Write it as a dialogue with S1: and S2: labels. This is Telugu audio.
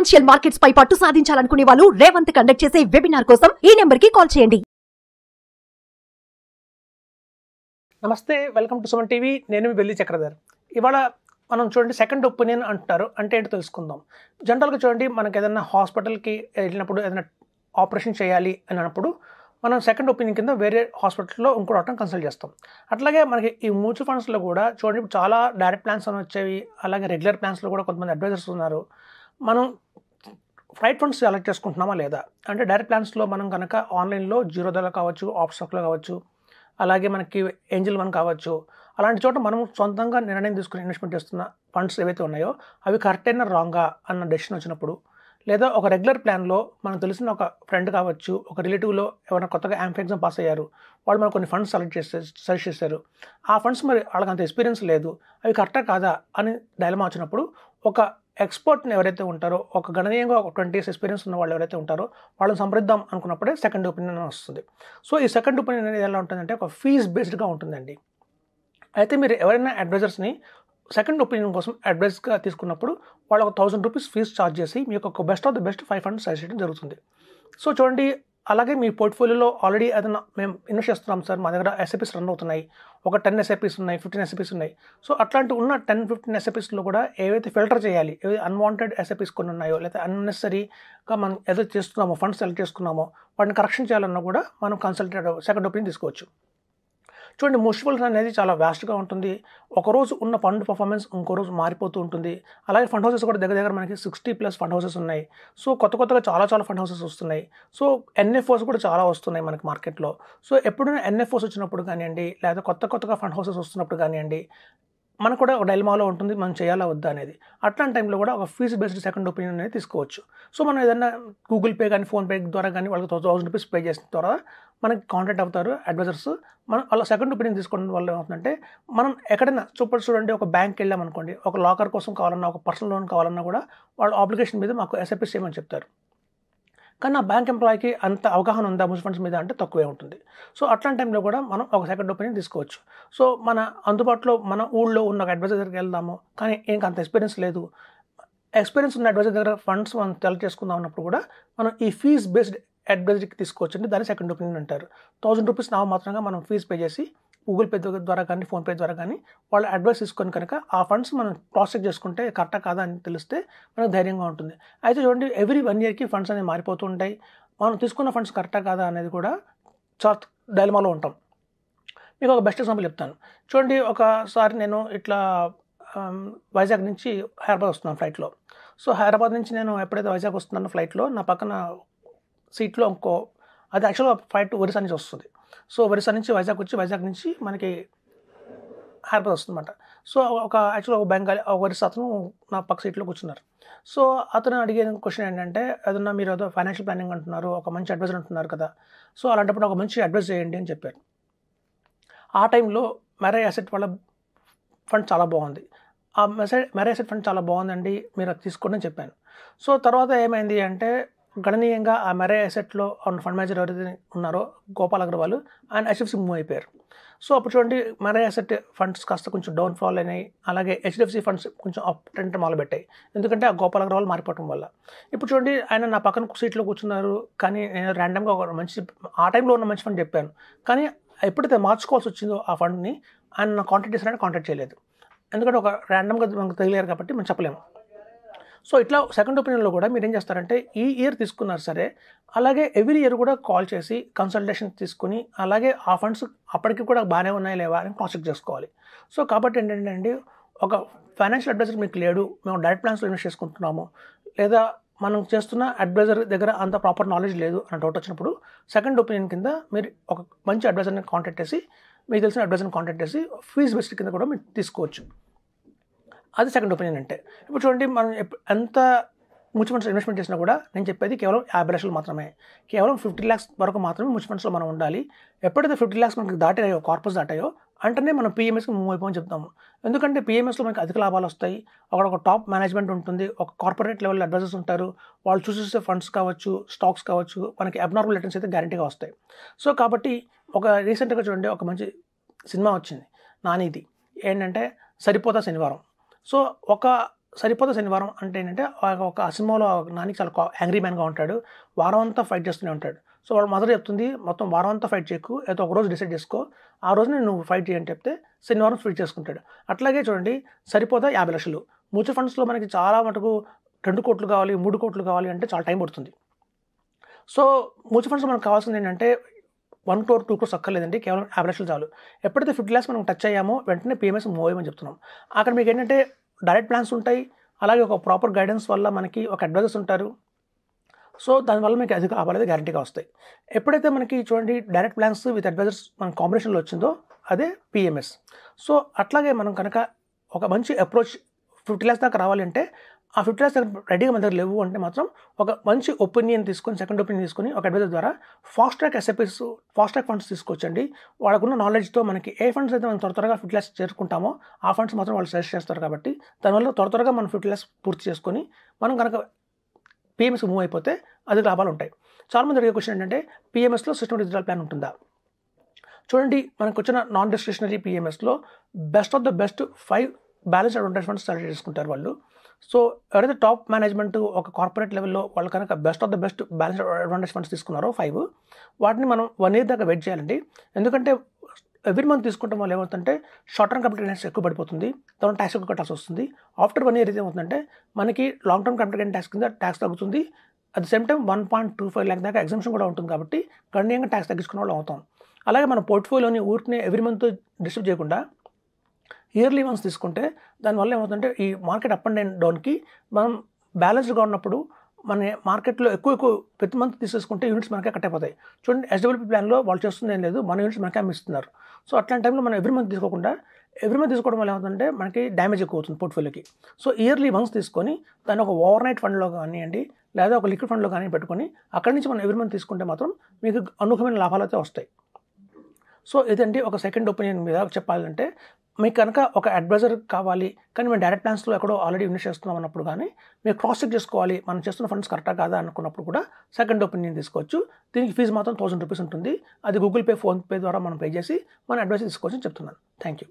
S1: ఫైనాన్షియల్ మార్కెట్స్ పై పట్టు సాధించాలనుకునే వాళ్ళు రేవంత్ కండక్ట్ చేసే వెబినార్ కోసం ఈ నెంబర్ కి కాల్ చేయండి.
S2: నమస్తే, వెల్కమ్ టు సుమన్ టీవీ. నేను మీ బెల్లి చక్రధర్. ఇవాళ మనం చూడండి, సెకండ్ ఒపీనియన్ అంటారు. అంటే ఏంటో తెలుసుకుందాం. జనరల్గా చూడండి, మనకి ఏదైనా హాస్పిటల్కి వెళ్ళినప్పుడు ఏదైనా ఆపరేషన్ చేయాలి అని అన్నప్పుడు మనం సెకండ్ ఒపీనియన్ కింద వేరే హాస్పిటల్లో ఇంకో డాక్టర్ని కన్సల్ట్ చేస్తాం. అట్లాగే మనకి ఈ మ్యూచువల్ ఫండ్స్లో కూడా చూడండి, చాలా డైరెక్ట్ ప్లాన్స్ అని వచ్చేవి. అలాగే రెగ్యులర్ ప్లాన్స్లో కూడా కొంతమంది అడ్వైజర్స్ ఉన్నారు. మనం ఫ్లైట్ ఫండ్స్ సెలెక్ట్ చేసుకుంటున్నామా లేదా అంటే, డైరెక్ట్ ప్లాన్స్లో మనం కనుక ఆన్లైన్లో జీరోదాలో కావచ్చు, ఆప్స్టాక్లో కావచ్చు, అలాగే మనకి ఏంజిల్ వన్ కావచ్చు, అలాంటి చోట మనం సొంతంగా నిర్ణయం తీసుకుని ఇన్వెస్ట్మెంట్ చేస్తున్న ఫండ్స్ ఏవైతే ఉన్నాయో అవి కరెక్ట్ అయినా రాంగా అన్న డెసిషన్ వచ్చినప్పుడు, లేదా ఒక రెగ్యులర్ ప్లాన్లో మనకు తెలిసిన ఒక ఫ్రెండ్ కావచ్చు, ఒక రిలేటివ్లో ఎవరైనా కొత్తగా యాంఫ్ ఎగ్జామ్ పాస్ అయ్యారు, వాళ్ళు మనకు కొన్ని ఫండ్స్ సజెస్ట్ చేశారు. ఆ ఫండ్స్ మరి వాళ్ళకి అంత ఎక్స్పీరియన్స్ లేదు, అవి కరెక్టా కాదా అని డైలమా వచ్చినప్పుడు ఒక ఎక్స్పర్ట్ని ఎవరైతే ఉంటారో, ఒక గణనీయంగా ఒక 20 years ఎక్స్పీరియన్స్ ఉన్న వాళ్ళు ఎవరైతే ఉంటారో వాళ్ళని సంప్రదిద్దాం అనుకున్నప్పుడే సెకండ్ ఒపీనియన్ వస్తుంది. సో ఈ సెకండ్ ఒపీనియన్ అనేది ఎలా ఉంటుందంటే, ఒక ఫీజ్ బేస్డ్గా ఉంటుందండి. అయితే మీరు ఎవరైనా అడ్వైజర్స్ని సెకండ్ ఒపీనియన్ కోసం అడ్వైస్గా తీసుకున్నప్పుడు వాళ్ళు ఒక 1000 rupees ఫీజు ఛార్జ్ చేసి మీకు ఒక best of the best 5 funds suggest చేయడం జరుగుతుంది. సో చూడండి, అలాగే మీ పోర్ట్ఫోలియోలో ఆల్రెడీ ఏదైనా మేము ఇన్వెస్ట్ చేస్తున్నాం సార్, మా దగ్గర ఎస్ఐపీస్ రన్ అవుతున్నాయి, ఒక 10 SIPs ఉన్నాయి, 15 SIPs ఉన్నాయి. సో అట్లాంటి ఉన్న 10-15 SIPsలో కూడా ఏవైతే ఫిల్టర్ చేయాలి, ఏవైతే అన్వాంటెడ్ SIPs కొన్ని ఉన్నాయో, లేదా అన్నెసరీగా మనం ఏదైతే చేస్తున్నామో ఫండ్స్ సెలెక్ట్ చేసుకున్నామో వాటిని కరెక్షన్ చేయాలన్నా కూడా మనం కన్సల్టెడ్ సెకండ్ ఒపీనియన్ తీసుకోవచ్చు. చూడండి, మ్యూచువల్ ఫండ్ అనేది చాలా వ్యాస్ట్గా ఉంటుంది. ఒకరోజు ఉన్న ఫండ్ పర్ఫార్మెన్స్ ఇంకో రోజు మారిపోతూ ఉంటుంది. అలాగే ఫండ్ హౌసెస్ కూడా దగ్గర మనకి 60+ ఫండ్ హౌసెస్ ఉన్నాయి. సో కొత్తగా చాలా ఫండ్ హౌసెస్ వస్తున్నాయి. సో NFOs కూడా చాలా వస్తున్నాయి మనకి మార్కెట్లో. సో ఎప్పుడైనా NFOs వచ్చినప్పుడు కానివ్వండి, లేదా కొత్తగా ఫండ్ హౌసెస్ వస్తున్నప్పుడు కానివ్వండి, మనకు కూడా ఒక డైలమాలో ఉంటుంది, మనం చేయాలా వద్దా అనేది. అట్లాంటి టైంలో కూడా ఒక ఫీజు బేస్డ్ సెకండ్ ఒపీనియన్ అనేది తీసుకోవచ్చు. సో మనం ఏదైనా గూగుల్ పే కానీ, ఫోన్పే ద్వారా కానీ వాళ్ళకి 1000 rupees పే చేసిన తర్వాత మనకి కాంటాక్ట్ అవుతారు అడ్వైజర్స్. మనం అలా సెకండ్ ఒపీనియన్ తీసుకోవడం వల్ల ఏమవుతుందంటే, మనం ఎక్కడైనా చూడండి, ఒక బ్యాంక్కి వెళ్ళామనుకోండి, ఒక లాకర్ కోసం కావాలన్నా, ఒక పర్సనల్ లోన్ కావాలన్నా కూడా వాళ్ళ ఆబ్లిగేషన్ మీద మాకు SIPs చేయమని చెప్తారు. కానీ ఆ బ్యాంక్ ఎంప్లాయీకి అంత అవగాహన ఉందా మ్యూచువల్ ఫండ్స్ మీద అంటే తక్కువే ఉంటుంది. సో అట్లాంటి టైంలో కూడా మనం ఒక సెకండ్ ఒపీనియన్ తీసుకోవచ్చు. సో మన అందుబాటులో మన ఊళ్ళో ఉన్న ఒక అడ్వైజర్ దగ్గరికి వెళ్దాము, కానీ ఇంకంత ఎక్స్పీరియన్స్ లేదు, ఎక్స్పీరియన్స్ ఉన్న అడ్వైజర్ దగ్గర ఫండ్స్ మనం సెలెక్ట్ చేసుకుందాం అన్నప్పుడు కూడా మనం ఈ ఫీజ్ బేస్డ్ అడ్వైజర్కి తీసుకోవచ్చండి. దాన్ని సెకండ్ ఒపీనియన్ అంటారు. 1000 rupees నామమాత్రంగా మనం ఫీజు పే చేసి గూగుల్ పే ద్వారా కానీ, ఫోన్పే ద్వారా కానీ వాళ్ళ అడ్వైస్ తీసుకొని కనుక ఆ ఫండ్స్ మనం ప్రాసెస్ చేసుకుంటే కరెక్టా కాదా అని తెలిస్తే మనకు ధైర్యంగా ఉంటుంది. అయితే చూడండి, ఎవ్రీ 1 yearకి ఫండ్స్ అనేవి మారిపోతూ ఉంటాయి. మనం తీసుకున్న ఫండ్స్ కరెక్టా కాదా అనేది కూడా చాలా డైలమాలో ఉంటాం. మీకు ఒక బెస్ట్ ఎగ్జాంపుల్ చెప్తాను. చూడండి, ఒకసారి నేను ఇట్లా వైజాగ్ నుంచి హైదరాబాద్ వస్తున్నాను ఫ్లైట్లో. సో హైదరాబాద్ నుంచి నేను ఎప్పుడైతే వైజాగ్ వస్తున్నానో ఫ్లైట్లో నా పక్కన సీట్లో అది యాక్చువల్గా ఫ్లైట్ ఒరిస్సా నుంచి వస్తుంది. సో ఒరిస్సా నుంచి వైజాగ్ వచ్చి, వైజాగ్ నుంచి మనకి హైదరాబాద్ వస్తుందన్నమాట. సో యాక్చువల్గా ఒక బెంగాలీ, ఒరిస్సా అతను నా పక్క సీట్లో కూర్చున్నారు. సో అతను అడిగిన క్వశ్చన్ ఏంటంటే, ఏదన్నా మీరు ఏదో ఫైనాన్షియల్ ప్లానింగ్ అంటున్నారు, ఒక మంచి అడ్వైజర్ అంటున్నారు కదా, సో అలాంటప్పుడు ఒక మంచి అడ్వైస్ చేయండి అని చెప్పారు. ఆ టైంలో మెరై అసెట్ వాళ్ళ ఫండ్ చాలా బాగుంది. ఆ మెరై అసెట్ ఫండ్ చాలా బాగుందండి, మీరు అది తీసుకోండి అని చెప్పాను. సో తర్వాత ఏమైంది అంటే, గణనీయంగా ఆ మెరై అసెట్లో ఉన్న ఫండ్ మేనేజర్ ఎవరైతే ఉన్నారో గోపాల్ అగర్వాల్, ఆయన HDFC మూవ్ అయిపోయారు. సో అప్పుడు చూడండి, మెరై అసెట్ ఫండ్స్ కాస్త కొంచెం డౌన్ఫాల్ అయినాయి. అలాగే HDFC ఫండ్స్ కొంచెం అప్ ట్రెండ్ మొదలుపెట్టాయి, ఎందుకంటే ఆ గోపాల్ అగర్వాల్ మారిపోవడం వల్ల. ఇప్పుడు చూడండి, ఆయన నా పక్కన సీట్లో కూర్చున్నారు, కానీ నేను ర్యాండమ్గా ఒక మంచి ఆ టైంలో ఉన్న మంచి ఫండ్ చెప్పాను. కానీ ఎప్పుడైతే మార్చుకోవాల్సి వచ్చిందో ఆ ఫండ్ని ఆయన నా కాంటాక్ట్ చేసినట్టు కాంటాక్ట్ చేయలేదు, ఎందుకంటే ఒక ర్యాండమ్గా మనకు తగిలారు కాబట్టి మనం చెప్పలేము. సో ఇట్లా సెకండ్ ఒపీనియన్లో కూడా మీరు ఏం చేస్తారంటే, ఈ ఇయర్ తీసుకున్నారు సరే, అలాగే ఎవ్రీ ఇయర్ కూడా కాల్ చేసి కన్సల్టేషన్ తీసుకుని, అలాగే ఆ ఫండ్స్ అప్పటికి కూడా బాగానే ఉన్నాయా లేవా అని క్రాస్ చెక్ చేసుకోవాలి. సో కాబట్టి ఏంటంటే అండి, ఒక ఫైనాన్షియల్ అడ్వైజర్ మీకు లేడు, మేము డైరెక్ట్ ప్లాన్స్లో ఇన్వెస్ట్ చేసుకుంటున్నాము, లేదా మనం చేస్తున్న అడ్వైజర్ దగ్గర అంత ప్రాపర్ నాలెడ్జ్ లేదు అని డౌట్ వచ్చినప్పుడు సెకండ్ ఒపీనియన్ కింద మీరు ఒక మంచి అడ్వైజర్ని కాంటాక్ట్ చేసి, మీకు తెలిసిన అడ్వైజర్ని కాంటాక్ట్ చేసి ఫీజ్ బేస్డ్ కింద కూడా మీరు తీసుకోవచ్చు. అది సెకండ్ ఒపీనియన్ అంటే. ఇప్పుడు చూడండి, మనం ఎంత మ్యూచువల్ ఫండ్స్ ఇన్వెస్ట్మెంట్ చేసినా కూడా నేను చెప్పేది కేవలం 50 లక్షలు మాత్రమే, కేవలం 50 lakhs వరకు మాత్రమే మ్యూచువల్ ఫండ్స్లో మనం ఉండాలి. ఎప్పుడైతే 50 lakhs మనకి దాటాయో, కార్పస్ దాటాయో అంటే మనం PMSకి మూవ్ అయిపోమని చెప్తాము. ఎందుకంటే PMSలో మనకి అధిక లాభాలు వస్తాయి, అక్కడ ఒక టాప్ మేనేజ్మెంట్ ఉంటుంది, ఒక కార్పొరేట్ లెవెల్ అడ్వైజర్స్ ఉంటారు, వాళ్ళు చూసే ఫండ్స్ కావచ్చు, స్టాక్స్ కావచ్చు, మనకి అబ్నార్మల్ రిటర్న్స్ అయితే గ్యారంటీగా వస్తాయి. సో కాబట్టి ఒక రీసెంట్గా చూడండి, ఒక మంచి సినిమా వచ్చింది నానిది, ఏంటంటే సరిపోతా శనివారం. సో ఒక సరిపోతే శనివారం అంటే ఏంటంటే ఒక సినిమాలో నాని చాలా యాంగ్రీ మ్యాన్గా ఉంటాడు, వారం అంతా ఫైట్ చేస్తూనే ఉంటాడు. సో వాళ్ళ మదర్ చెప్తుంది మొత్తం వారం అంతా ఫైట్ చేయకు, ఏదో ఒక రోజు డిసైడ్ చేసుకో, ఆ రోజు నువ్వు ఫైట్ చేయని చెప్తే శనివారం స్వీట్ చేసుకుంటాడు. అట్లాగే చూడండి సరిపోతే 50 లక్షలు. మ్యూచువల్ ఫండ్స్లో మనకి చాలా మటుకు 2 కోట్లు కావాలి, 3 కోట్లు కావాలి అంటే చాలా టైం పడుతుంది. సో మ్యూచువల్ ఫండ్స్లో మనకు కావాల్సింది ఏంటంటే 1 crore 2 crores అక్కర్లేదండి, కేవలం 50 లక్షలు చాలు. ఎప్పుడైతే 50 lakhs మనం టచ్ అయ్యామో వెంటనే పిఎంఎస్ మూవ్ అయ్యమని చెప్తున్నాం. అక్కడ మీకు ఏంటంటే డైరెక్ట్ ప్లాన్స్ ఉంటాయి, అలాగే ఒక ప్రాపర్ గైడెన్స్ వల్ల మనకి ఒక అడ్వైజర్స్ ఉంటారు. సో దానివల్ల మీకు అధిక లాభాలు అయితే గ్యారంటీగా వస్తాయి. ఎప్పుడైతే మనకి చూడండి డైరెక్ట్ ప్లాన్స్ విత్ అడ్వైజర్స్ మన కాంబినేషన్లో వచ్చిందో అదే పిఎంఎస్. సో అట్లాగే మనం కనుక ఒక మంచి అప్రోచ్ 50 lakhs దాకా రావాలి అంటే ఆ 50 lakhs దగ్గర రెడీగా మన దగ్గర లేవు అంటే మాత్రం ఒక మంచి ఒపీనియన్ తీసుకొని, సెకండ్ ఒపీనియన్ తీసుకొని ఒక అడ్వైజర్ ద్వారా fast track SIPs, fast track funds తీసుకొచ్చండి. వాళ్ళకున్న నాలెడ్జ్తో మనకి ఏ ఫండ్స్ అయితే మనం త్వరగా 50 lakhs చేరుకుంటామో ఆ ఫండ్స్ మాత్రం వాళ్ళు సజెస్ట్ చేస్తారు. కాబట్టి దానివల్ల త్వరగా మనం 50 lakhs పూర్తి చేసుకొని మనం కనుక పిఎంఎస్ మూవ్ అయిపోతే అది లాభాలు ఉంటాయి. చాలామంది అడిగే క్వశ్చన్ ఏంటంటే పిఎంఎస్లో సిస్టమ్ విత్డ్రాల్ ప్లాన్ ఉంటుందా? చూడండి మనకు వచ్చిన నాన్ డిస్క్రిషనరీ పిఎంఎస్లో best of the best 5 balance advantage funds select చేసుకుంటారు వాళ్ళు. సో ఎవరైతే టాప్ మేనేజ్మెంట్ ఒక కార్పొరేట్ లెవెల్లో వాళ్ళు కనుక best of the best balance advantage funds తీసుకున్నారో 5, వాటిని మనం 1 year దాకా వెయిట్ చేయాలండి. ఎందుకంటే ఎవ్రీ మంత్ తీసుకుంటాం వల్ల ఏమవుతుందంటే షార్ట్ టర్మ్ క్యాపిటల్ గెయిన్స్ ఎక్కువ పడిపోతుంది, దాని ట్యాక్స్ ఎక్కువ కట్టాల్సి వస్తుంది. ఆఫ్టర్ 1 year ఏమవుతుందంటే మనకి long term capital gain tax కింద ట్యాక్స్ తగ్గుతుంది. At the same time 1.25 lakh దాకా ఎగ్జంప్షన్ కూడా ఉంటుంది. కాబట్టి గణనీయంగా ట్యాక్స్ తగ్గించుకునే వాళ్ళు అవుతాం. అలాగే మన పోర్ట్ఫోలియోని ఊరిని ఎవ్రీ మంత్ డిస్టర్బ్ చేయకుండా ఇయర్లీ వన్స్ తీసుకుంటే దానివల్ల ఏమవుతుందంటే ఈ మార్కెట్ అప్ అండ్ డౌన్కి మనం బ్యాలెన్స్డ్గా ఉన్నప్పుడు మన మార్కెట్లో ఎక్కువ ప్రతి మంత్ తీసేసుకుంటే యూనిట్స్ మనకే కట్ అయిపోతాయి. చూడండి ఎస్డబ్ల్యూపీ ప్లాన్లో వాళ్ళు చేస్తుంది ఏం లేదు, మన యూనిట్స్ మనకే అమ్మిస్తున్నారు. సో అట్లాంటి టైంలో మనం ఎవ్రీ మంత్ తీసుకోకుండా ఎవ్రీ మంత్ తీసుకోవడం వల్ల ఏమవుతుందంటే మనకి డ్యామేజ్ ఎక్కువ అవుతుంది పోర్ట్ఫోలియోకి. సో ఇయర్లీ వన్స్ తీసుకొని దాన్ని ఒక ఓవర్ నైట్ ఫండ్లో కానివ్వండి లేదా ఒక లిక్విడ్ ఫండ్లో కానీ పెట్టుకొని అక్కడి నుంచి మనం ఎవ్రీ మంత్ తీసుకుంటే మాత్రం మీకు అనూహ్యమైన లాభాలు అయితే వస్తాయి. సో ఇదండి ఒక సెకండ్ ఒపీనియన్ మీద చెప్పాలంటే మీకు కనుక ఒక అడ్వైజర్ కావాలి, కానీ మేము డైరెక్ట్ ప్లాన్స్లో ఎక్కడో ఆల్రెడీ ఇన్వెస్ట్ చేస్తున్నాం అన్నప్పుడు కానీ మీరు క్రాస్ చెక్ చేసుకోవాలి మనం చేస్తున్న ఫండ్స్ కరెక్టా కాదా అనుకున్నప్పుడు కూడా సెకండ్ ఒపీనియన్ తీసుకోవచ్చు. దీనికి ఫీజు మాత్రం 1000 rupees ఉంటుంది. అది గూగుల్ పే, ఫోన్పే ద్వారా మనం పే చేసి మన అడ్వైజర్ తీసుకోవచ్చని చెప్తున్నాను. Thank you.